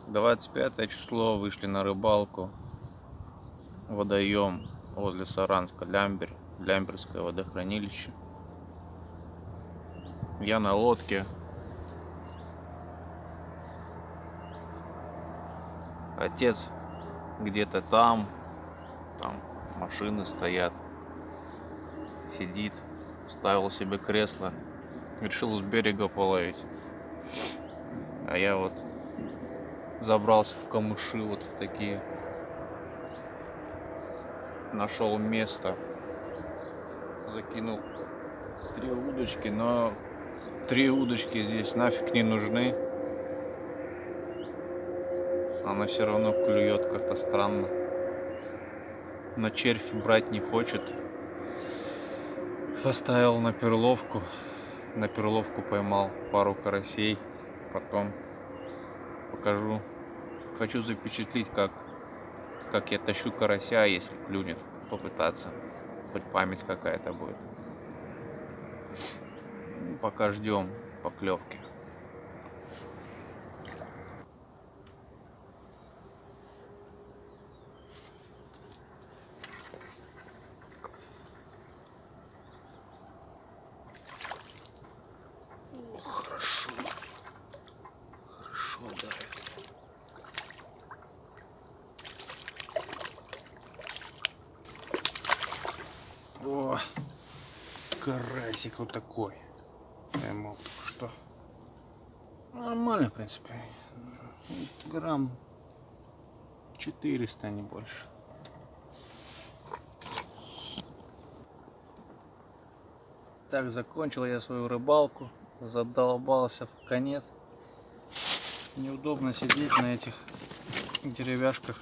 25 число, вышли на рыбалку. Водоем возле Саранска, Лямберь, Лямберское водохранилище. Я на лодке. Отец где-то там машины стоят. Сидит, ставил себе кресло. Решил с берега половить. А я вот забрался в камыши вот в такие. Нашел место. Закинул 3 удочки, но 3 удочки здесь нафиг не нужны. Она все равно клюет как-то странно. Но червь брать не хочет. Поставил на перловку. На перловку поймал пару карасей. Потом покажу. Хочу запечатлеть, как я тащу карася, если клюнет. Попытаться. Хоть память какая-то будет. Пока ждем поклевки. О, хорошо. Хорошо давит. О, карасик вот такой. Поймал только что. Нормально, в принципе. Грамм 400, не больше. Так, закончил я свою рыбалку. Задолбался в конец. Неудобно сидеть на этих деревяшках.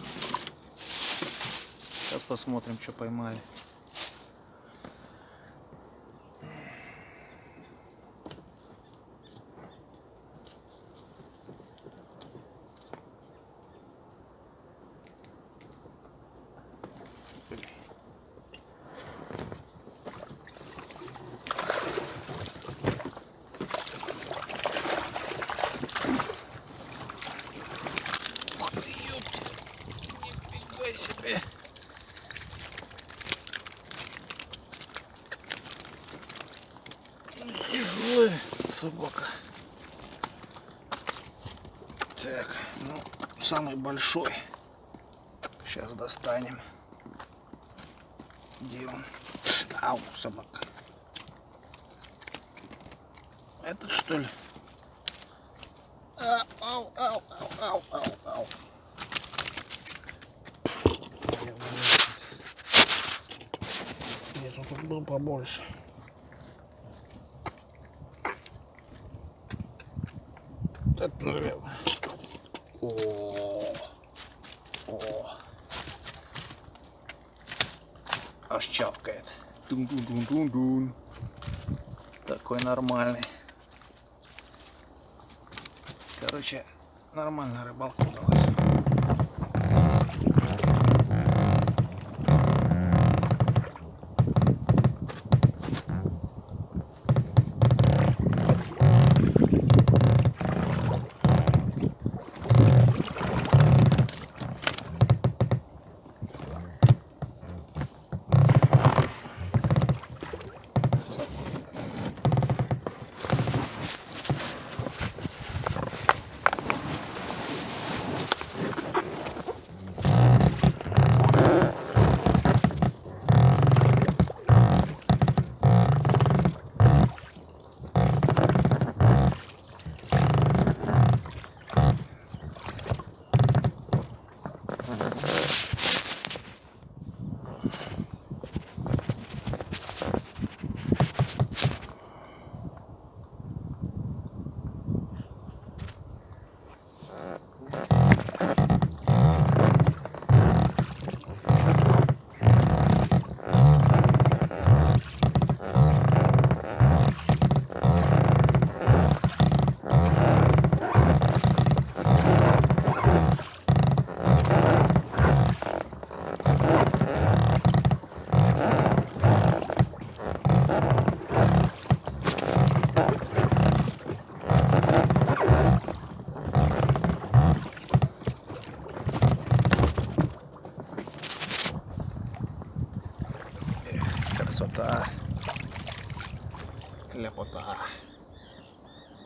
Сейчас посмотрим, что поймали. Себе. Тяжелая собака. Так, ну, самый большой. Сейчас достанем. Где он? Ау, собака. Этот, что ли? Ау, ау, ау, ау, ау, ау. Нет, он тут был побольше. Это, наверное. О, аж чавкает. Дун-дун-дун-дун-дун. Такой нормальный. Короче, нормальная рыбалка удалась. Красота. Ляпота.